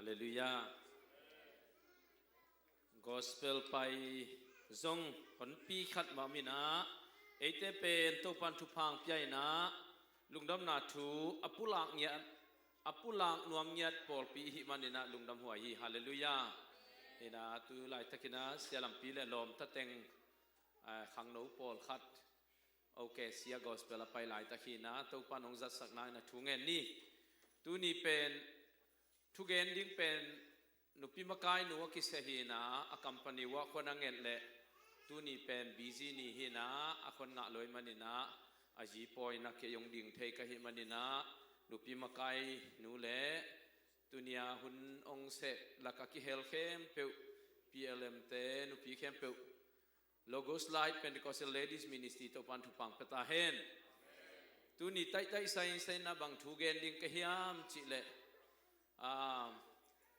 เลลูยา gospel ไปซงผลปีขัดมามินะเอเตเป็นตัวปันทุพังใหญ่นะลุงดำนาทูอปุลังเงียอปุลังนวมเงียปอลปีหิมันนะลุงดำหัวฮีฮาเลลูยาเฮนะตัวไล่ตะกินะเสียลำปีและลมตะเต็งขังโนปอลขัดโอเคเสีย gospel ไปไล่ตะกินะตัวปันองจัดสักนายนะทุงเงินนี่ตัวนี้เป็นทุกเงินดิ้งเป็นนุปิมากายนัวกิเสหีนะอาคัมปานีวะคนนั่งเงินเละตัวนี้เป็นบิซีนี่ฮีนะอาคนงะลอยมันนี่นะอาจีปอยนักเกยงดิ่งเทกะหิมันนี่นะนุปิมากายนูเละตัวนี้หุ่นองเสกลักกิเฮลเข้มเปว PLM เตนุปีเข้มเปว Logos Light Pentecostal Ladies Ministry ตัวปันทุปังปะตาเฮนตัวนี้ไต่ไต่ใส่นะบางทุกเงินดิ่งกะฮิยามจิเละ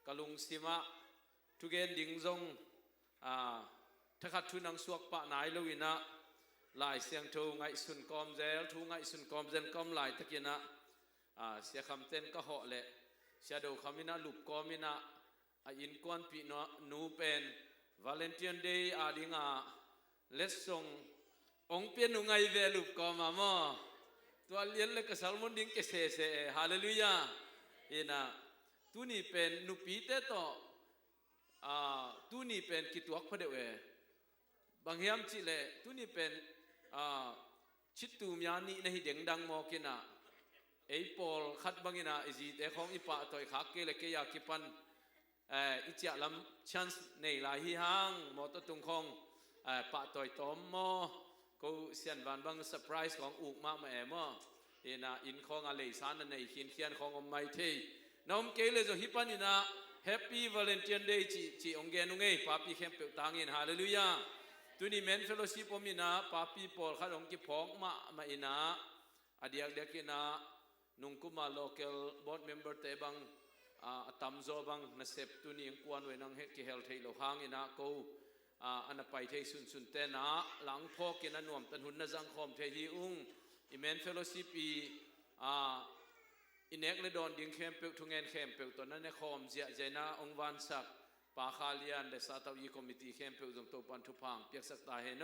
กะลุงสิมะทุกเกนดิ่งจงถ้าขัดทุนังสวกปะนายลวินะลายเสียงทูไงสุนกอมเซลทูไงสุนกอมเซลกอมลายตะกินะเสียคำเต้นก็เหาะเละเสียดูคำมินะลุบกอมินะอินกวนปีนูเป็นวาเลนตินเดย์อาดิงาเลสซงองเปียนุไงเวลุบกอมาโมตัวเลี้ยนเล็กสัลมุนดิ่งเกษเสฮาเลลูยาเอนะตัวนี้เป็นนุปีเตโตตัวนี้เป็นกิตวักพอดีเวบางยามจิเลตัวนี้เป็นชิดตูมยานีในเด็งดังมอกินะไอปอลขัดบางนะไอจีเอของอีปะตัวขาเกลเกียกิปันอิจฉาลำชันส์ในลายฮิฮังมอตตุงคงปะตัวตอมมอกูเสียนวันบางเซอร์ไพรส์ของอุกมาแม่มอเอนะอินของอะไรสารในขินเขียนของอมไมเทน้องเกลเลยจะฮิปานินะ Happy Valentine Day จีองเกนุงเงปาปีเข้มเปิดตังอินฮาเลลูยาตัวนี้เมนเฟลโลชิปอมินะปาปีปอลขัดองกิพองมาอินะอดียกเด็กินะนุงกุมา local board member เตบังตัมโซบังนัสเซปตัวนี้ยังกวนไว้นังเฮกิเฮลเทโลหางอินะกูอันนั้นไปเทสุนเตนะหลังพอกินะนวมตันหุ่นนะจังคอมเทฮีอุงอิเมนเฟลโลชิปอินเอกเลดอนดิ้งเข้มเปิลทุงเงินเข้มเปิลตอนนั้นเนี่ยคอมเสียใจนะองวันสักปาคาลียนเลสาตาวีคอมมิตี้เข้มเปิลจงตัวปันทุพังเปียกสักตาเฮโน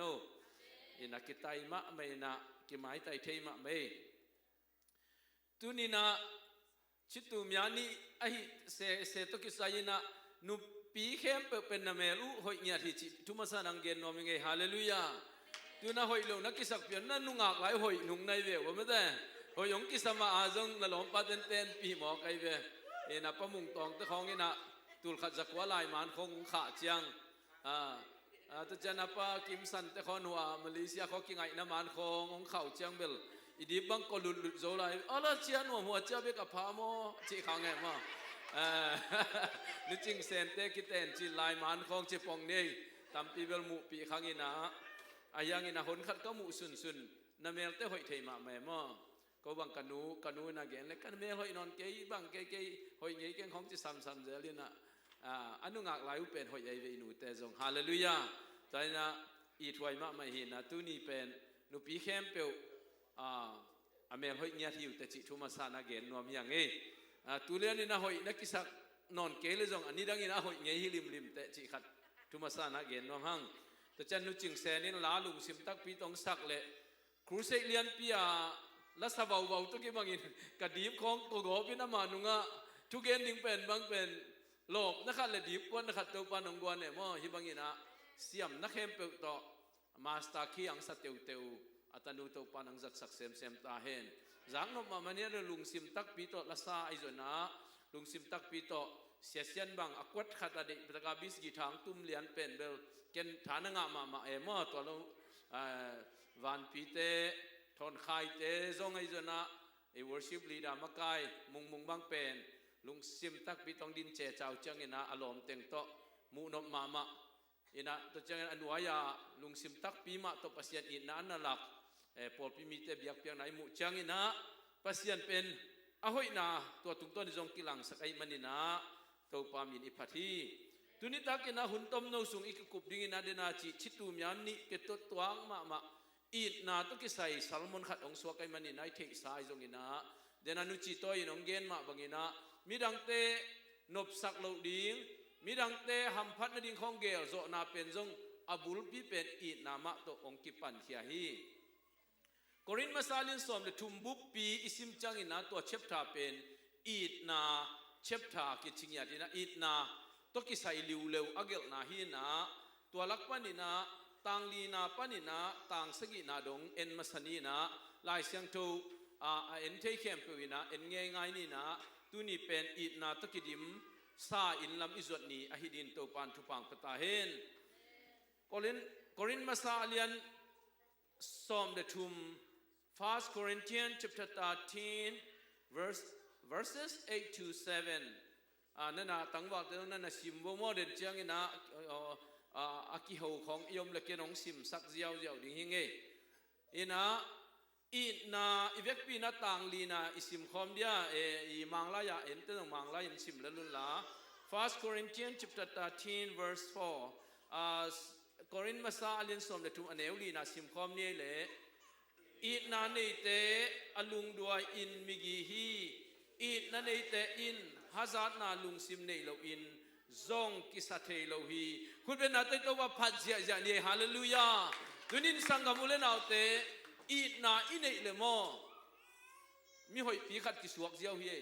อินักกิตายมะไม่นะกิไม้ไตเทมะไม่ตุนีนะชิตุมยานีไอเสตุกิสายนะนุปีเข้มเปิลเป็นนเมลูหอยเงียที่จิทุมาสานังเกนนอมิงเงฮาเลลูยาตุนะหอยลงนักกิสักเปียนนั่นนุงอักไหลหอยนุงในเววไม่ได้พอยงกิสมาอาจงนลอมปัดเต้นปีหมอไกเวเอนะปะมุงตองตะของเอนะตุลขัดจักวาลายมันคงขาเจียงตะจันปะกิมสันตะขอนหัวมาเลเซียเขากิงไงน้ำมันคงเข้าเจียงเบลอีดีบังก็หลุดโจไลอะไรเชียนหัวเจ้าเบกพาโมจีขังไงมานึกจริงเซนเตกิเตนจีลายมันคงจีปองนี่ตามปีเบลมุปีขังอินะอายังอินะหนขัดก็มุสุนน้ำเมลเตหอยเทมาแม่มาก็บางกันูนะเกนเล็กกันเมลหอยนอนเกยบางเกยหอยเงยเกงของจะซ้ำเจริญนะอันนู้งอักลายเป็นหอยใหญ่เวนูเตจงฮาเลลูยาใจนะอีถวยมากไม่เห็นนะตัวนี้เป็นนุปีเข้มเปียวอเมลหอยเงียที่อยู่แต่จิตุมาสานะเกนนวมยังเงตัวเลี้ยนี่นะหอยนักกิสักนอนเกยเลยจงอันนี้ดังนี้นะหอยเงยฮิลิมแต่จิขัดตุมาสานะเกนนวมหังแต่จันนุจิงเซนินลาลุงสิมตักปีตองสักเละครูเซเลียนปีลัสบาวตุกิบังอินกระดิบของตัวกบินามานุงะทุกเกนดิ้งเป็นบางเป็นโลกนะครับเลยดิบกวนนะครับตัวปานองกวนเนี่ยมั่วฮิบังอินะเสียมนักเข้มเปิดต่อมาสตาคีอังสัตเตวอัตนูตัวปานังจักสักเซมตาเห็นจังนกมามันเนี่ยลุงซิมตักปีโตลัสซาไอโซนะลุงซิมตักปีโตเสียเสียนบางอควดขัดอดีตประกาบิสกีทางตุ้มเลียนเป็นเบลเกนฐานงะมามั่วตัวเราวันปีเตทอนไข่เตซงไอจนะไอวอร์ชิปลีดามากายมุงบางเป็นลุงซิมตักปีตองดินเจเจ้าจังอินะอารมณ์เต็งโตมูนบมาอินะตัวจังอันวายาลุงซิมตักปีมาตัวปัสยันอินะนั่นหลักพอปีมีเตบียกเพียงไหนมูจังอินะปัสยันเป็นอหอยนาตัวตุงต้นจงกิลังสักไอมันอินะตัวปามินอิพัทีตุนิตักอินะหุ่นต้มโนสุงอีกกุบดิ่งอินะเดนาจิชิตุมยันนี่เกตตัวงมาอีดนาตุกิใส่ซัลมอนขัดองสวกไอมันนี่นายเทสายจงอินะเดนานุจิโตยนองเกนมาบังอินะมีดังเต นบสักโลดิงมีดังเตหัมพัดนดิงของเกลโซนาเป็นจงอบุลปีเป็นอีนามะโตองกิปันเขียฮีกอรินมาซาลินสอมเลทุมบุปปีอิสิมจังอินาตัวเชปทาเป็นอีนาเชปทากิจิงยาดินาอีนาตกิไซลิวเลวอเกลนาฮีนาตัวลักปันินาตังลีนาปันินาตังสกินาดงเอ็นมาสนีนาลายเสียงโตเอ็นเทเคมปุยนาเอ็นเงยง่ายนี่นาตุนี่เป็นอีนาตกิดิมซาอินลำอิจวดนี้อหิดินโตปันทุปังปตาเฮนกอรินมาซาเลียนสอมเดทุม 1 Corinthians chapter 13 verses 8 to 7นั่นน่ะตั้งว่านั่นน่ะสิมบ่มอเดนจังนะอากิโฮของยมละเกนองสิมสักเจียวดิหิงเออินะอีนาอีเวกปีนาต่างลีนาอิสิมคอมเดียอีมังลายาเอ็นเตนมังลายินสิมละลุนลา 1 Corinthians chapter 13 verse 4 Corin masa alin som le tum aneu li na sim khom ni le I na nei te alung duai in migi hi I na nei te in hazat na lung sim nei lo in zong kisathe lo hi khut be na te to wa phat sia ja ni hallelujah tunin sangamule naw te I na I nei le mo mi hoi pi khat ki suak jiao hi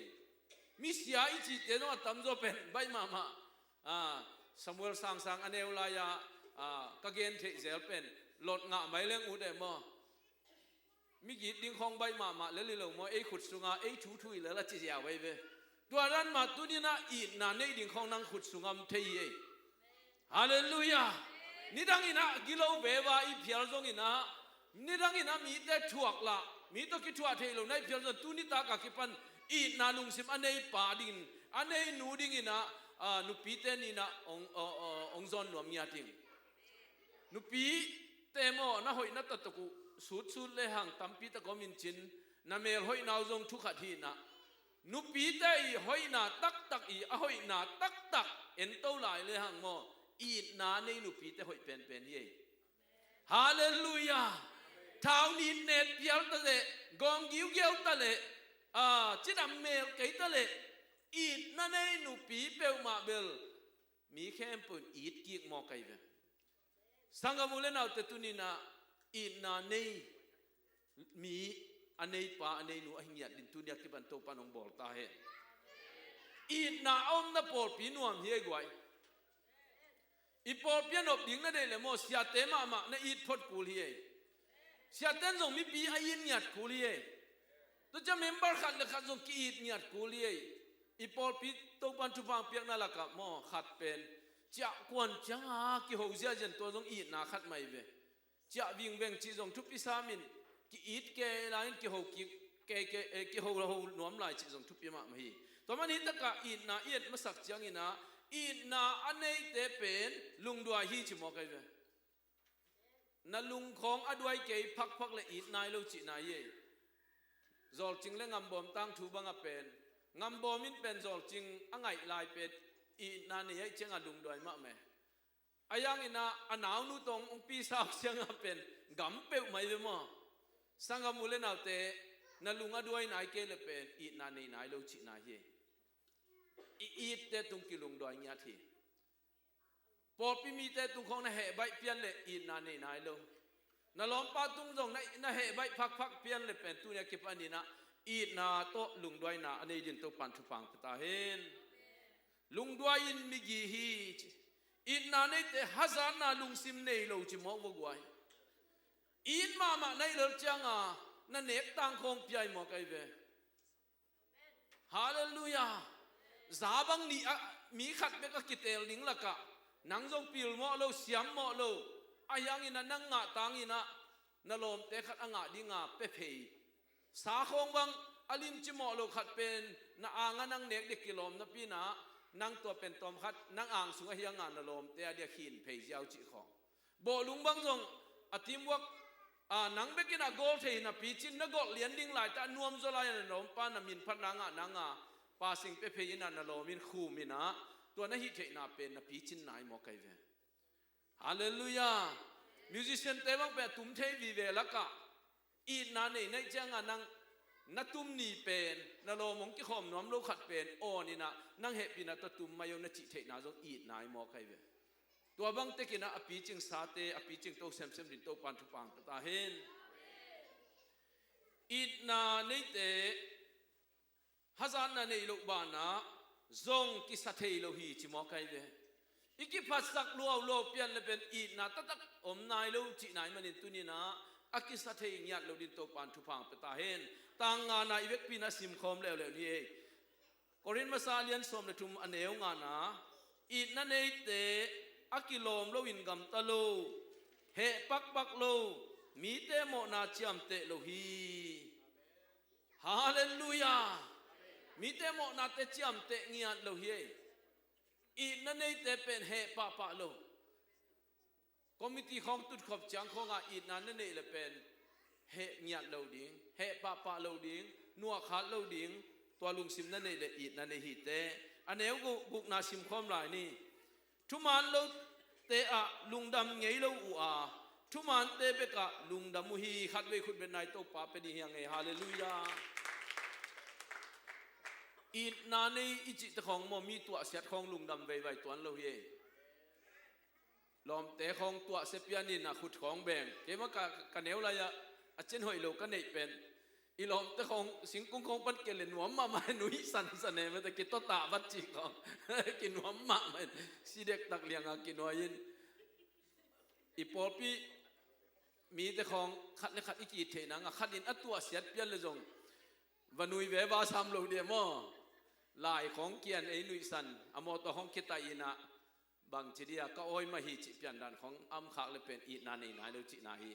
mi sia I chi te no tam zo pen bai mama Samuel sang aneu la ya ka gen the zel pen lot nga mai leng u de mo mi gi ding khong bai ma le le lo mo e khut sunga e thu thui le la chi ya wei ve tua ran ma tu ni na I na nei ding khong nang khut sungam thei e hallelujah ni dang ina gilo be ba I phial zong ina ni dang ina mi te thuak la mi to ki thua thei lo nai phial zong tu ni ta ka ki pan I na lung sim anei pa ding anei nu ding ina nu pi te ni na ong zon nom nya ting nu pi temo na hoi na tataku sut le hang tampi ta gomin chin na mel hoi naw jong thu khat hi na nu pi te I hoi na tak I a hoi na tak en to lai le hang mo I na nei nu pi te hoi pen ye hallelujah thau ni net pial ta le gong giu geu ta le chidam mel kai ta le I na nei nu pi pe ma bel mi khem pun it ki mo kai ve sangamule naw te tunina I na nei mi anei pa anei nu ahingya din tunia ki ban to panong bol ta he I na om na pol pi nuam hi gwai I pol pian op ding na de le mo sia te ma na I thot kul hi sia ten jong mi pi ayin nyat kul hi to ja member khat le khat jong ki it nyat kul hi I pol pi to pan tu pang piak na la ka mo khat pen cha kwan changa ki ho zia jen to jong I na khat mai ve cha wing weng chi jong thu pi samin ki it ke lain ki ho ki ho nuam lai chi jong thu pi ma hi to man hi ta ka I na iet ma sak chang ina I na anei te pen lung dua hi chi mo kai ve na lung khong adwai ke phak le I nai lo chi na ye zol ching le ngam bom tang thu banga pen ngam bom in pen zol ching angai lai pet I na ni ai chenga lung doi ma me ayang ina anaw nu tong ong pi sa siang pen gam pe mai ve mo sangamule naw te na lunga duai nai ke le pen I na nei nai lo chi na hi I te tung ki lung doi nya thi po pi mi te tung khong na he bai pian le I na nei nai lo na lom pa tung jong na he bai phak pian le pen tu ne ki pa ni na I na to lung doi na anei din to pan thu pang ta hen lung doi in mi gi hi I na nei te hazan na lung sim nei lo chi mo wo gwai in ma nei lo changa na nek tang khong piai mo kai ve hallelujah zabang ni mi khat be ka kitel ning la ka nang jong pil mo lo siam mo lo ayang ina nang nga tang ina na lom te khat anga dinga pe phei sa khong bang alim chi mo lo khat pen na anga nang nek de kilom na pi na nang to pen tom khat nang ang sunga hiang na lom te dia khin phei jiao chi khong bo lung bang jong atim wak nang bekina gol thei na pi chin na gol lian ding lai ta nuam zo lai na lom pa na min phat nanga pa sing pe phei na na lomin khu mina to na hi thei na pen na pi chin nai mo kai ve hallelujah musician te bang pe tum thei vi ve la ka I na nei nei changa nang นัตุมนีเป็นนโลมงกิขอมน้อมโลขัดเป็นโอนี่นะนั่งเหปีนัตตุมมาโยนจิเทนาจงอีดนายมอใครเวตัวบังเตกินะอภิจิงสาเตอภิจิงโตเซมเซมดินโตปันทุปังตาเห็นอีดนาในเตฮะซานนาในโลบานะจงกิสัตเทโลฮีจิมอใครเวอีกิพัสสักลัวโลเปียนเลยเป็นอีดนาตัดอมนายโลจินายมันตุนีนะอากิสัตเทงยัดโลดินโตปันทุปังตาเห็นต่างงานอีเวกปีนัสิมคอมแล้วนี่กอรินมาซาเลียนสมเลทุมอันเอวงานาอีนั่นเอเตอากิโลมโลวินกัมตะโลเฮปักปักโลมีเตโมนาจามเตโลฮีฮาเลลูยามีเตโมนาเตจามเตเงียโลฮีอีนั่นเอเตเป็นเฮปะปะโลคอมมิตี้ของตุดขอบจังของอีนั่นเอเลเป็นเฮเงียโลดิงเฮปะปะโลดิงนัวขาโลดิงตัวลุงซิมนั่นเอเลอีนั่นเอฮีเตอันเอวกุกนาซิมคอมหลายนี่ทุมันโลเตอะลุงดำเงยโลอูอาทุมันเตเบกะลุงดำมุฮีขัดเวขุดเป็นนายโตปาเป็นยังไงฮาเลลูยาอีนาในอิจิตของมอมีตัวเสียดของลุงดำไวตัวนั้นเราเย่ลอมเตของตัวเสพยานินะขุดของแบ่งเกมกันเนวไรอะอาเจนหอยโลกันเนเป็นอีลอมเตของสิงกุ้งของปันเกลนหัวมาหนุ่ยสันสันเนมันตะกินต้นตาบัดจีของกินหัวมามันสิเด็กตักเลี้ยงกินหัวยินอีปอปีมีแต่ของขัดและขัดอีกีเทนังขัดอินอัตัวเสียดเปลี่ยนเลยจงวันนุยเวบาซ้ำโลเดียมอลายของเกียนไอ้นุยสันอมอตัวของคิตาอินะบางทีเดียก็โอยมาฮีจิเปลี่ยนดันของอัมขากเลยเป็นอีนานอีนายเลจินาฮี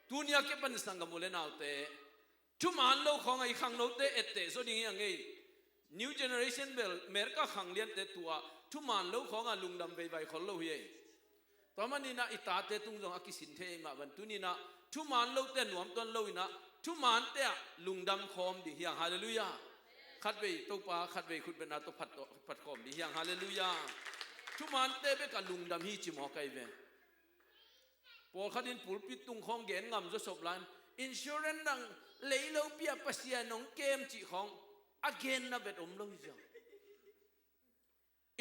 ตุนียเก็บเป็นสังกมุเลนเอาเตทุกมันโลกของไอ้ขังโนเตเอเตโซดิ้งยังไง New Generation เบลเมริกาขังเลียนเตตัวทุกมันโลกของลุงดำไปคนโลเฮตอนนี้นะอิตาเตตุงจงอากิสินเทมาวันตุนีนะทุกมันโลกเตหนวมต้นโลกนะทุกมันเตลุงดำคอมดิยังฮาเลลูยาขัดไปตัวปาขัดไปคุณเป็นนาตัวผัดคอมดิยังฮาเลลูยาทุกมันเตเบกับลุงดำฮีจิมอไกเวพอขัดินปูปิตุงของเกณฑ์งำจะสบลันอินชูเรนดังเลยเราเปียปัสยาน้องเกมจีของอเกนนะเบ็ดอมเราจัง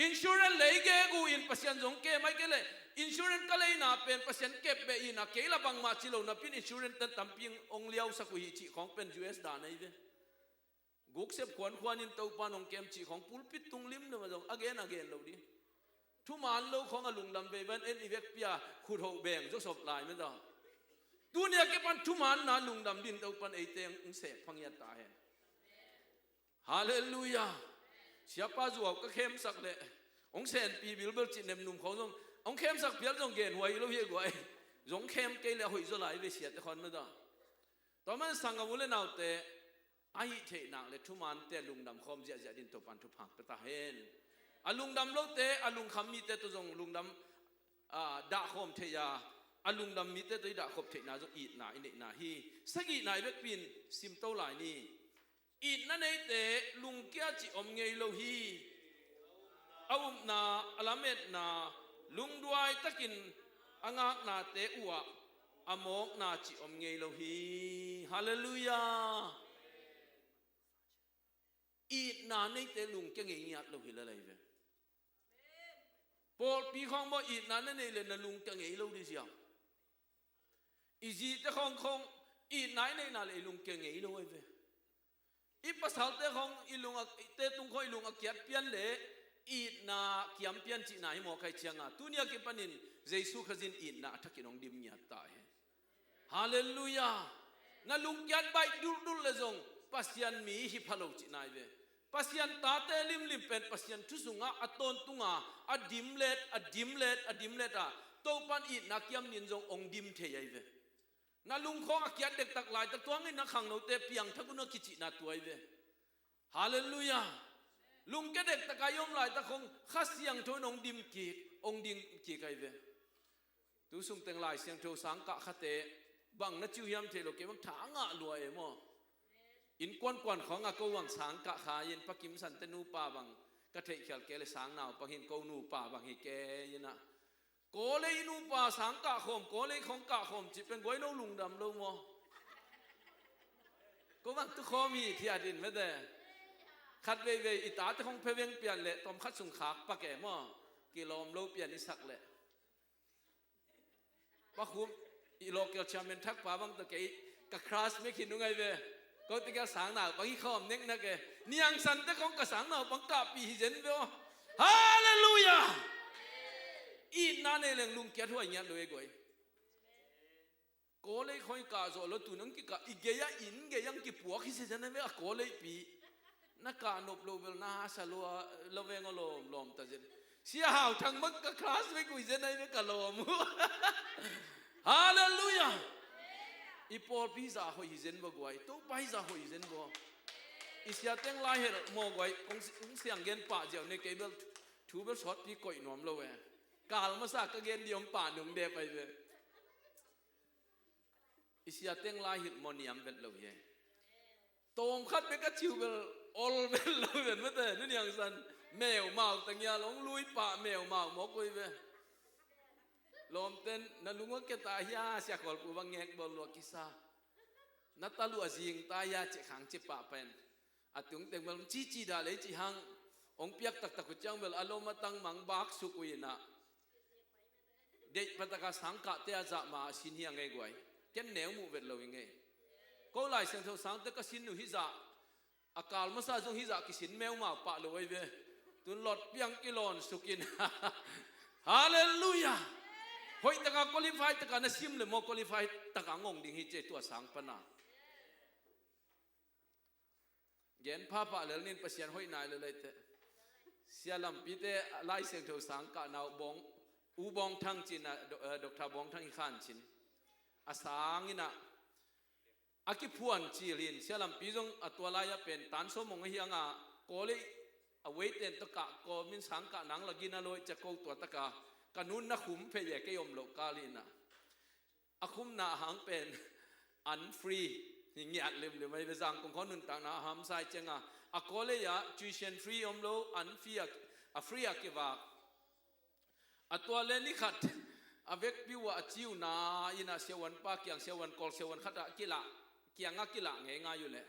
อินชูเรนเลยเกกูอินปัสยาน้องเกมไม่เกเลยอินชูเรนก็เลยน่าเป็นปัสยาเก็บเบอินะเกล้าบังมาชิโลนะเป็นอินชูเรนตั้งตั้งเพียงองเลี้ยวสักวิจิของเป็น US ด่านไหนเว้กุกเสพขวานอินเต้าปานองเกมจีของปูปิตุงลิมเนี่ยมาจังอเกนเราดิทุกมันโลกของลุงดำเบบันเอ็นอีเวกเปียขุดหกแบ่งจะสบลายไม่ต้องตัวเนี้ยเก็บปันทุกมันนะลุงดำดินเต้าปันไอเตียงเสพพังยันตาเห็นฮาเลลูยาเสียป้าจวบก็เข้มสักเลยองเซนปีบิลเบิลจินเนมนุ่มเขาต้ององเข้มสักเพียรต้องเกณฑ์หวยเราเยอะกว่าจงเข้มเกลี่ยหวยจะไหลไปเสียแต่คนไม่ต้องตอนมันสังกับุเลนเอาแต่ไอเทนังเลยทุกมันแต่ลุงดำคอมเสียจะดินเต้าปันทุกพังไปตาเห็นอาลุงดำโลเตอาลุงคำมีเตตัวจงลุงดำด่าคมเทียอาลุงดำมีเตตัวด่าคมเทียนาจงอีดนาอินเนนาฮีสักอีนายเวกปินซิมโตหลายนี่อีนั่นเองเตลุงเกียจิอมเงยโลฮีเอานาอัลเมดนาลุงด้วยตะกินอ่างนาเตอัวอโมกนาจิอมเงยโลฮีฮาเลลูยาอีนาในเตลุงเก่งเงียบโลฮีละเลยเว้พอปีของบ่อีนั่นนี่เลยนะลุงกังเอโลดิเสียอีจีเจ้าของอีไหนในนั่นเลยลุงกังเอโลเว้อีภาษาเจ้าของอีลุงเตตุงคอยลุงเกียรเปียนเลยอีน่าเกียมเปียนจีน่าให้หมอใครเชียงอ่ะตัวเนี้ยเก็บปนินเจสุขจินอีน่าทักกินองดิมเนียตายฮาเลลูยานั่นลุงยันใบดุลเลยจงปัสยันมีฮิพาโลจีน่าเว้pasien tate lim pen pasien tusunga aton tunga adimlet to pan i nakiam nin jong ong dim the yai ve na lung khong akiat dek tak lai tak tuang na khang no te piang thakuna kichi na tuai ve hallelujah lung ke dek takayom lai ta khong khasiang thon ong dim ki kai ve tu sung teng lai siang tho sang ka khate bang na chu hiam the lo ke bang thanga luai moอินกวนของอากูวังสังกะขายินปักกิมสันเตนูป่าบังกะเทเขียลเกลสังนาวปักหินกูนูป่าบังฮิเกยินะโกเลยนูป่าสังกะขมโกเลยของกะขมจิเป็นก้อยโนลุงดำลงมอ ก็วังตุคอมีที่อดินไม่ได้คัดเวอิตาที่ของเพเวงเปลี่ยนเลยตอมคัดสุงขากปะแก่หม้อกิโลมโลเปลี่ยนนิสักเลยปะคุมอีโลเกียวชาเมนทักป่าบังตะเกยกะคลาสไม่คิดนุ่งไงเวก็ติกาสังหนาบางทีข้อมเน็กนักเกนี่ยังสันแต่ของกะสังหนาบังกาปีเจนเวอฮาเลลูยาอีนั่นเองลุงเกียรติหัวยันเลยกวยก็เลยคอยกาโซลตุนังกิกะอีเกียอินเกียยังกิปัวคิดเจนเวอก็เลยปีนักการนบโลเวลนาสลัวละเวงลมตะเจนเสียหาวทั้งมักกะคลาสไม่กุยเจนเวกะลมฮาเลลูยาอีพอพิซาหอยเจนบ่กวยตัวพิซาหอยเจนบ่อีเสียเต็งลายเหรอมอกวยองเสียงเงินป่าเจ้าในเกเบลทูเบลช็อตพี่ก่อยนอมละเวกาลมาสักกะเงินเดียมป่าหนุ่มเดไปเลยอีเสียเต็งลายเหรอมอนิยมเบลละเวตอมคัดเบกะชิวเบลออลเบลละเวไม่แต่นั่นยังสันแมวเมาตั้งยาลงลุยป่าแมวเมาหมอกวยเวลมเต้นนั่นลุงว่าแกตายาเสียขอลกูบังแงกบอลลัวกิซานัตตาลัวจิงตายาเจขังเจป่าเป็นอาตุงเต็งบอลจีดาเลยจีหังองเปียกตักกุจังเบลอารมณ์ตั้งมังบักสุกุยนะเด็กพัตกาสังกัดเตะจ่ามาสินเฮียงไงกวยแกเหนียวมูเวลเรายังไงก็ไล่เส้นทางสังเตก็สินหนูฮิจ่าอากาศมาซาจงฮิจ่ากิสินแมวมาป่าเลยเว้ยตุนหลอดเปียงกิโลนสุกินฮาเลลูยาหอยตะกาคุลิฟายตะกาเนซิมเลยโมคุลิฟายตะกางงดิ่งฮิเจตัวสังปนาเย็นพาปะเลนินเปเซียนหอยนายเลยเตเสียลำปีเตไล่เสียงเท่าสังกะนาวบองอูบองทั้งจินดอกทาบองทั้งอีขันจินอาสังอินะอากิพวนจีรินเสียลำปีจงอัตัวลายเป็นตันสมงเฮียงะโกเลยเอาไว้เต็นตะกะโกมินสังกะนังละกินาลอยจะโกตัวตะกะกันุนนักขุมเพยเกยมโลกาลินะอาคุมนาหังเป็นอันฟรีอย่างเงี้ยลืมไม่ไปสั่งของคนนึงต่างนะหามใส่เจงอ่ะอาโกเลยะจูเชนฟรีอมโลอันฟรีอ่ะฟรีอ่ะกี่ว่าอ่ะตัวเลนี่ขัดอ่ะเวกพิวอ่ะจิวนาอินะเสวันปากอย่างเสวันกอลเสวันขัดอ่ะกิละเกี่ยงอ่ะกิละเงยง่ายอยู่เลย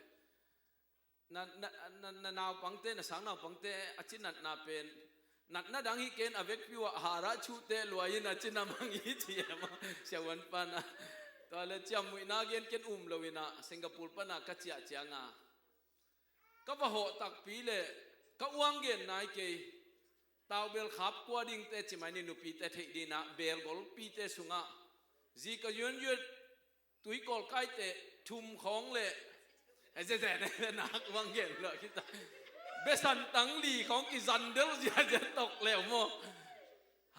นาวปังเตนะสังนาวปังเตอ่ะจินัดนาเป็นนัดดังฮิเกนอเวกพิวหาราชูเตลวยนะจินามังฮิเทียมาเสวันปานะตอนเลจำมุยนาเกนเกนลวินะสิงคโปร์ปานะกัจจิอาเจียงาก็ว่าหัวตักปีเลยก็วางเกนนายเกยตาวเบลขับกวาดิ่งเตจิมันนี่นุปีเตเทดีนะเบลกอลปีเตสุงะจีก็ยืนตุยกอลไกเตทุมของเลยไอ้เจ๊แต่นักวางเกนเลยคิดว่าเบสันตังลีของกิซันเดลจะตกแล้วโม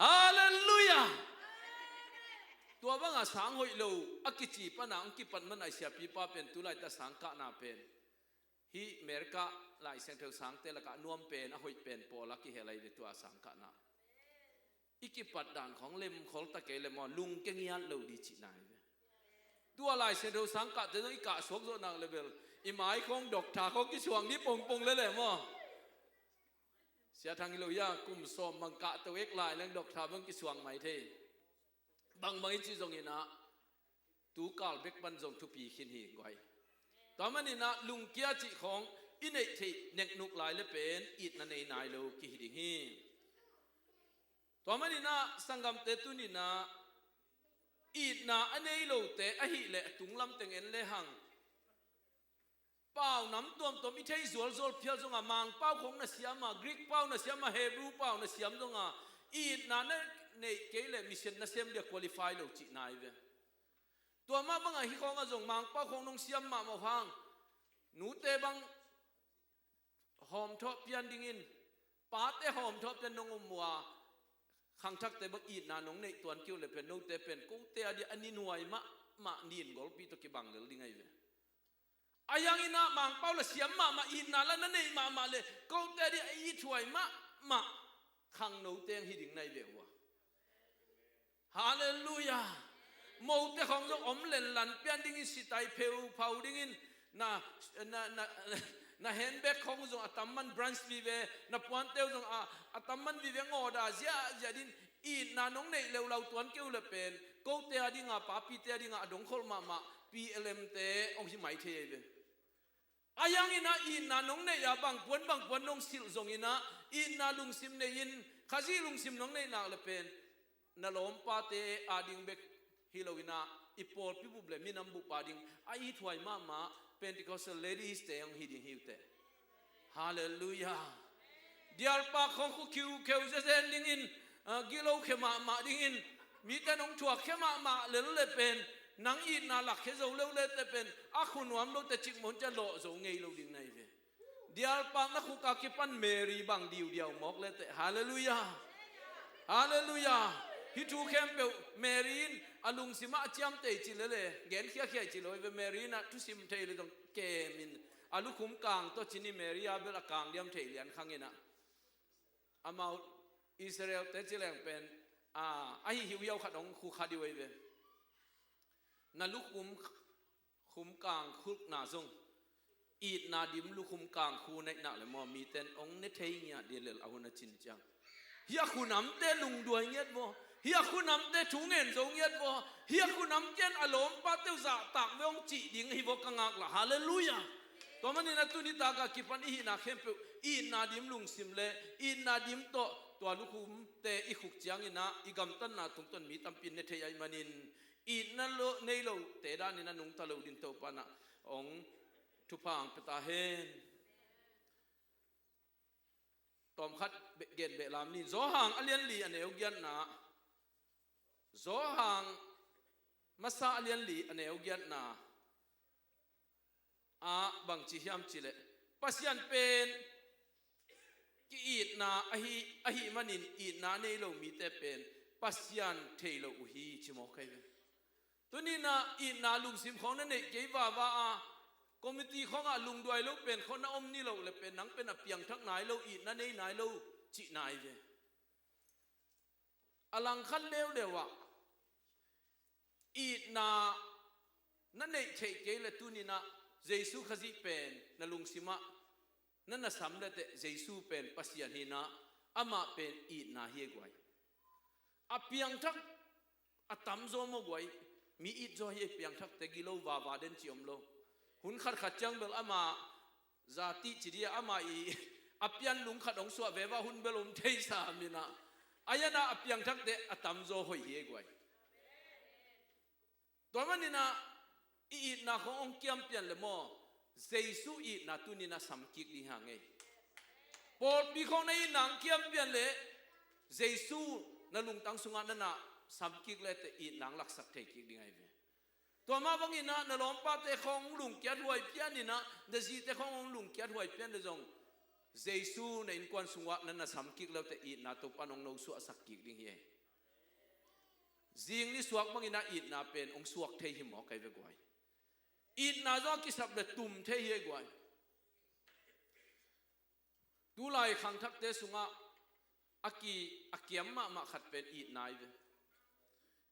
ฮาเลลูยาตัวบ้างอาสังหอยโลอากิจีปนังกิปันมันไอเสียปีป้าเป็นตุไลตาสังกะนาเป็นฮีเมริกาไลเซนเทลสังเตลกะนวมเป็นหอยเป็นโปลักกิเฮลัยในตัวสังกะนาอีกิปัดด่านของเลมของตะเกเลมอลุงเกงียนโลดีจินายตัวไลเซนเทลสังกะจะต้องอีกะสวกโซนังเลเวลอีหมายของดอกทาของกิสวงนี้ปงเลยมั้งเสียทางกิโลยากุมซอมมังกะตัวเอกลายแล้วดอกทาบังกิสวงไม่เทบางอิจิจงอินะตูกาลเบกบันจงทุปีขินหิงไว้ตอนมันอินะลุงเกียจิของอินเอทีเนกนุกลายเลเป็นอิดนันเนนายโลกิหิดิหิตอนมันอินะสังกัมเตตุนินะอิดนาอันเนโลเตอหิเลตุงลำเตงเอ็นเลหังเป้าน้ำตัวมิเทยสวลเพียวจงอามังเป้าของนัสยามากรีกเป้านัสยามาเฮบรูเป้านัสยามจงอาอีดนาในเกลมิเชนนัสยามเดียคุลิฟายโลจินายเวตัวมาบังฮิของอาจงมังเป้าของนงสยามมาฟังหนูเตบังหอมทอเปียนดิ่งินป้าเตหอมทอเปียนนงมัวขังทักเตบังอีดนานงในตัวคิวเลยเป็นนงเตเป็นกูเตอดีอันนี้หน่วยมะนินกอลปีตกิบังเลยดิ่งไงเวอายังอินะมังเป้าละเสียมมาอินะแล้วนั่นเองมาเลยก็แต่ที่ไอ้ช่วยมาขังโนเตงหิดิ่งในเววะฮาเลลูยาโมเตของจงอมเล่นลันเปียนดิ่งสิตายเพลเผาดิ่งนะเห็นเบกของจงอัตมันบรันส์วิเวนะปวนเตวจงอัตมันวิเวงอดาเสียจะดินอินะน้องในเลวเราตัวเกี่ยวเลยเป็นก็แต่ดิ่งป้าปีเตดิ่งดงคอลมาปีเอลเมเตองที่หมายเทเว ayang ina ina nong ne ya bang pon nong sil zong ina ina lung sim ne in khazi lung sim nong ne na le pen na lom pa te ading bek hilowina ipol pi buble minam bu pading ai thwai ma Pentecostal ladies te yang hiding hiute hallelujah dial pa khong khu kiu keu zen ding in gilo khema ma ding in mi ta nong thua khema ma le pen nang i na lak khe zo le te pen a khunwam lo te chik mon cha lo zo ngei lo ding nai ve dial pa na khu ka ki pan Mary bang diu mok le te hallelujah hallelujah hi tu khem pe Mary alung sima chiam te chi le gen khia chi lo ve Mary na tu sim te le dong ke min alu khum kang to chini Mary a bel kang diam the lian khangena amau Israel te chileng pen ai hiu yau khadong khu khadi we ve na lu khum kang khuk na zong i na dim lu khum kang khu nei na le mo mi ten ong ne thei nya de lel ahuna chin chang hiya khunam te lung duai nget bo hiya khunam te thungen zong nget bo hiya khunam chen alom pa teu za tak meong chi ding hi bo kangak la hallelujah to mani na tu ni ta ka ki pan hi na khem pe i na dim lung sim le i na dim to lu khum te i khuk chiang ina i gam tan na tung ton mi tam pin ne thei ai manin i na lo nei lo te da ni na nung ta lo din to pa na ong thu pang peta hen tom khat gen be lam ni zo hang alian li aneu gian na zo hang masa alian li aneu gian na a bang chi hiam chi le pasian pen ki it na ahi manin it na nei lo mi te pen pasian thei lo u hi chi mo kai ve tunina it na lung sim khong na nei ke wa a committee khong a lung duai lo pen khon na om ni lo le pen nang pen a piang thak nai lo it na nei nai lo chi nai ve alang khan leu dewa it na nei thei ke le tunina Jesu khazi pen na lung sima nana samle te Jesu pen pasian hina ama pen i na hi gwai apiang thak atam zo mo gwai mi i zo hi piang thak te gilo wa den chiom lo hun khat chang bel ama zati chiria ama i apian lung khat ong so ve wa hun belom thei sa mina ayana apiang thak te atam zo hoi hi gwai to manina i na khong ong kiam pian le mo Jesu i na tu ni na samkik ni hange por bi khong nei nang kiam pian le Jesu na lung tang sunga na samkik le te i nang lak sak thei ki ding ai ve to ma bang ina na lom pa te khong lung kya huai pian ni na de ji te khong lung kya huai pian de jong Jesu na in kwan sunga na samkik le te i na to panong no su sak ki ding hi jing ni suak bang ina i na pen ong suak thei hi mo kai ve gwai it na zo ki sab le tum the ye gwai tu lai khang thak te sunga akiam ma khat pen it nai ve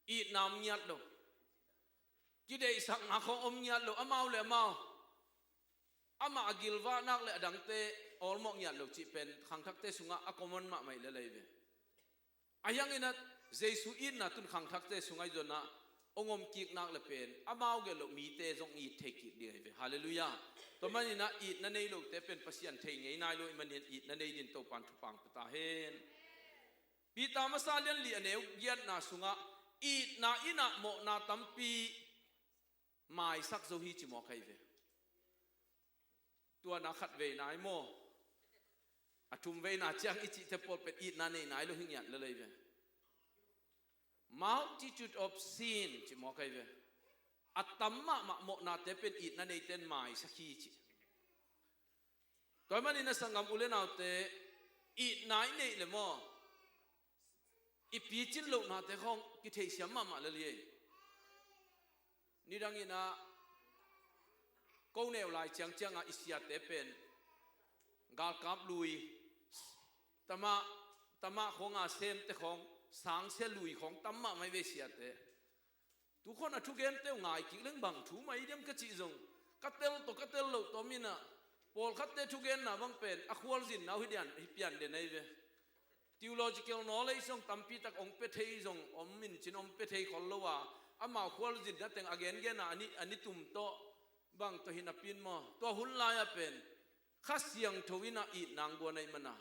it nam nyat lo ki dei sak nga khong om nyat lo amau le amau ama agilwa nak le adang te ol mok nyat lo chi pen khang thak te sunga akomon ma mai le le ve ayang ina Jesu it na tun khang thak te sungai jona ongom kik nak le pen amau ge lo mi te jong i thek ki de ve hallelujah to mani na it na nei lo te pen pasian thei ngei nai lo manin it na nei din to pan thu pang ta hen pi ta ma sa lian li aneu giat na sunga it na ina mo na tampi mai sak zo hi chi mo kai ve tua na khat ve nai mo athum ve na chang i chi te pol pet it na nei nai lo hingyat le le ve multitude of sin chi mo kai ve atamma ma mo na te pen it na nei ten mai sakhi chi toy mani na sangam ule na te it nai nei le mo i pi chin lo na te khong ki thei siam ma le le ni dang ina ko neu lai chang a isia te pen gal kap lui tama khonga sem te khong sang se lui khong tamma mai ve sia te tu khona thu gen te ngai ki leng bang thu mai dem ka chi zong katel lo to mina pol khat te thu gen na bang pen akhwal jin na hidian hi pian de nei ve theological knowledge song tampi tak ong pe thei zong om min chin om pe thei khol lo wa ama khwal jin na teng again gen na ani tum to บังตัวหินาปินมอตัวหุนลายเป็นข้าเสียงทวินาอีนางบัวในมันนะ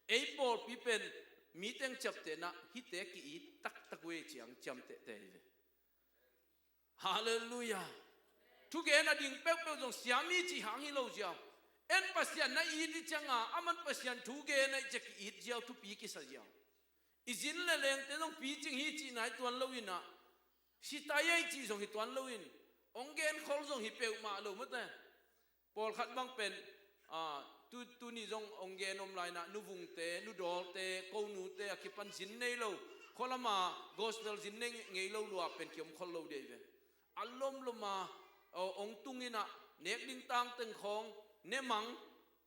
ไอ้ปอปีเป็นมีเต็งจับเตนะฮิเตกีอีตักตะเวเจียงจำเตเตเลยฮาเลลูยาทุกเอ็นอดิ่งเป๊ะๆจงเสียมีจีหางฮิโลเจียวเอ็นปัสยันนะอีดิจังอามันปัสยันทุกเอ็นจะกีอีเจียวทุปีกิสเจียวอิจินเลเลงเตจงปีจิงฮิจีนายตัวลวินะสิตายายจีจงฮิตัวลวินองเกนขอลจงฮิเปวมาโลมะเตปอลขัดบังเป็นtu ni jong ongge nom lai na nu vung te nu dol te ko nu te akipan jin nei lo kholama gospel jin nei ngei lo lua pen kiom khol lo de ve alom loma ong tungina nek ding tang teng khong ne mang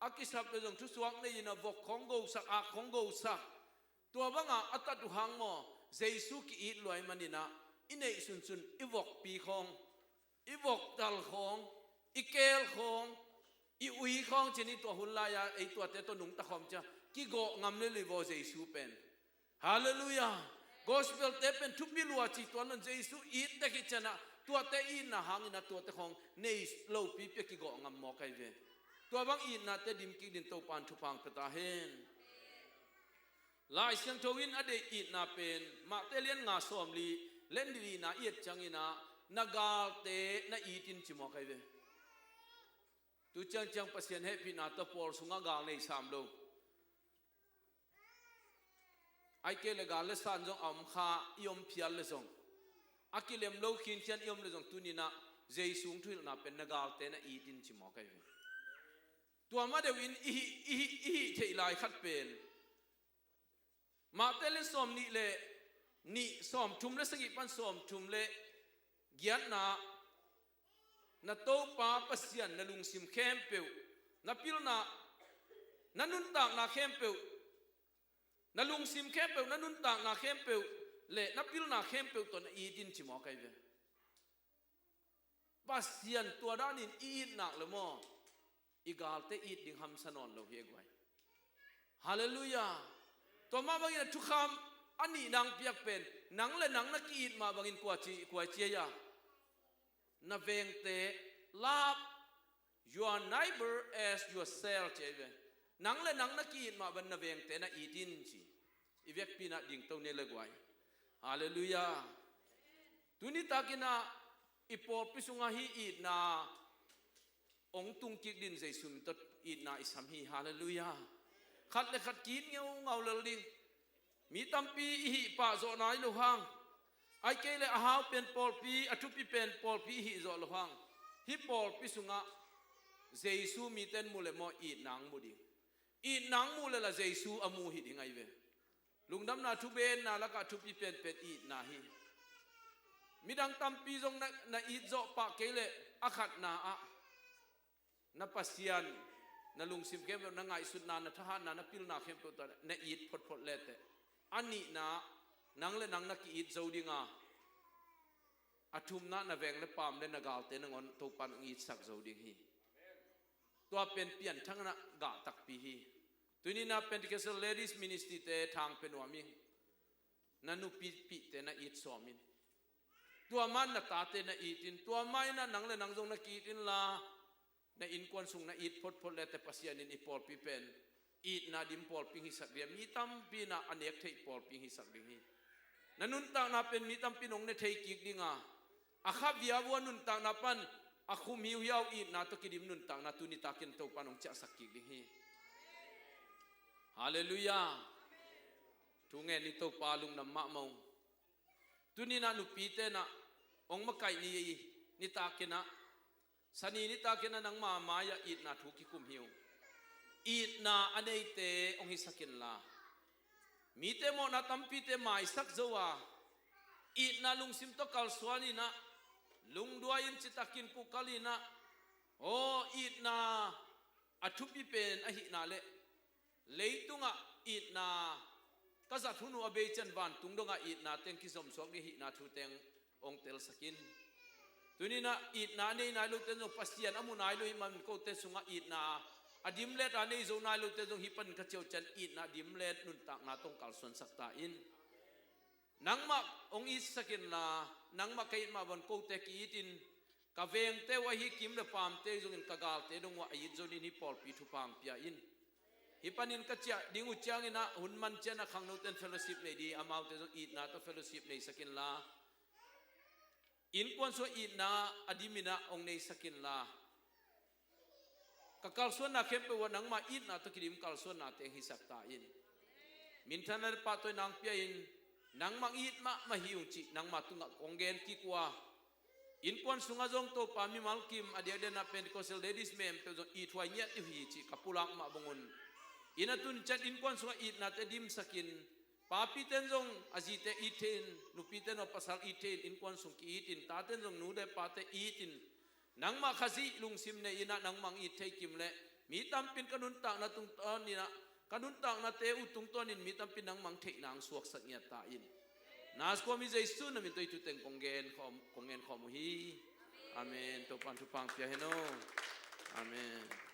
akisap te jong thu suak nei na vok khong go sak a khong go sak tua banga atat du hang mo jesu ki it loi manina inei sun sun ivok pi khong ivok dal khong ikel khong i ui khong chini to hulaya ei to te to nung ta khom cha ki go ngam le le vo jesu pen hallelujah gospel te pen thu bi lua chi to nan jesu i te ki chana to te i na hang na to te khong nei lo pi pe ki go ngam mo kai ve to bang i na te dim ki din to pan thu pang ta hen lai siang thowin ade i na pen ma te lian nga som li len di na iet changina nagal te na i tin chi mo kai ve tu chang chang pasien he pina ta por sunga gal nei sam lo ai ke le gal le san jong am kha iom phial le jong akilem lo khin chian iom le jong tunina jeisung thu na pen na gal te na i tin chi mo kai tua ma de win i thei lai khat pen ma te le som ni le ni som thum le sagi pan som thum le gian na to pa pasian na lungsim khempeu na pilna na nun tak na khempeu na lungsim khempeu na nun tak na khempeu le na pilna khempeu to na i din chi mo kai ve pasian tua danin i nak le mo igal te i ding ham sanon lo he gwai hallelujah to ma bangin thu kham ani nang piak pen nang le nang na ki ma bangin kwa chi ya na veng te love your neighbor as yourself cheve nang le nang na ki ma ban na veng te na itin chi ivek pina ding to ne le gwai hallelujah tuni takina ipor pisunga hi i na ong tung kik din jeisum tot i na isam hi hallelujah khat le khat kin ngau le ding mi tampi hi pa zo nai lo hang ai ke le ahau pen pol pi athupi pen pol pi hi zo lo hang hi pol pi sunga jesu mi ten mule mo i nang mu ding i nang mu le la jesu amu hi ding ai ve lungdam na thu ben na la ka thupi pen pet i na hi midang tampi jong na i zo pa ke le akhat na a na pasian na lungsim ke na ngai sut na thahan na pil na khem to na i phot le te ani na nang le nang na ki it zo dinga athum na veng le pam le na gal te na ngon to pan ngi sak zo ding hi to pen pian thang na ga tak pi hi tuni na Pentecostal ladies ministry te thang pen wa mi nanu pi te na it so min tua man na ta te na itin tua mai na nang le nang jong na ki tin la na in kon sung na it phot le te pasian in ipol pi pen it na dim pol pi hi sak dia mi tam pi na anek thei pol pi hi sak ding hi nanun ta na pen mi tam pinong ne thei kik dinga akha bia wa nun ta na pan akhu mi hiao i na to kidim nun ta na tu ni takin to panong cha sak kik ding hi hallelujah tu nge ni to palung na ma mong tu ni na nu pi te na ong ma kai ni takina sani ni takina nang ma maya i na thu ki kum hiu i na anei te ong hi sakin la mi te mo na tampi te mai sak zowa i na lungsim to kal swani na lungduain chitakin pu kalina o i na athupi pen a hi na le leitunga i na kaza thunu abe chan van tungdonga i na teng ki som sok hi na thu teng ong tel sakin tunina i na nei na lu ten pasian amu nai lu man ko te sunga i na adim let ane zo na lu te jong hipan ka cheu chan i na dim let nun tak na tong kal son sakta in nangma ong is sakin la nangma kai ma bon ko te ki tin ka veng te wa hi kim le pam te jong in kagal te dong wa ayit zoni ni pol pi thu pam pia in hi panin ka chia ding u chiang ina hun man chen na khang no ten fellowship nei di amau te jong it na to fellowship nei sakin la in kon so it na adimina ong nei sakin la ka kalson na khem pe wa nang ma it na to kidim kalson na te hi sakta in min thanar pa to nang pia in nang mang it ma hiung chi nang ma tunga konggen ki kwa in kon sunga jong to pa mi malkim adia de na Pentecostal ladies mem pe jong it wa nya ti hi chi kapulak ma bongun inatun chat in kon sunga it na te dim sakin pa pi ten jong azite iten nu pi ten o pasal iten in kon sung ki itin ta ten jong nu de pa te itin nang ma khazi lung sim ne ina nang mang it thei kim le mi tam pin kanun ta na tung ton ni na kanun ta na te utung ton in mi tam pin nang mang thei nang suak sak nya ta in nas ko mi jesu na mi toi tu teng kongen khom hi amen to pan tu pang pia heno amen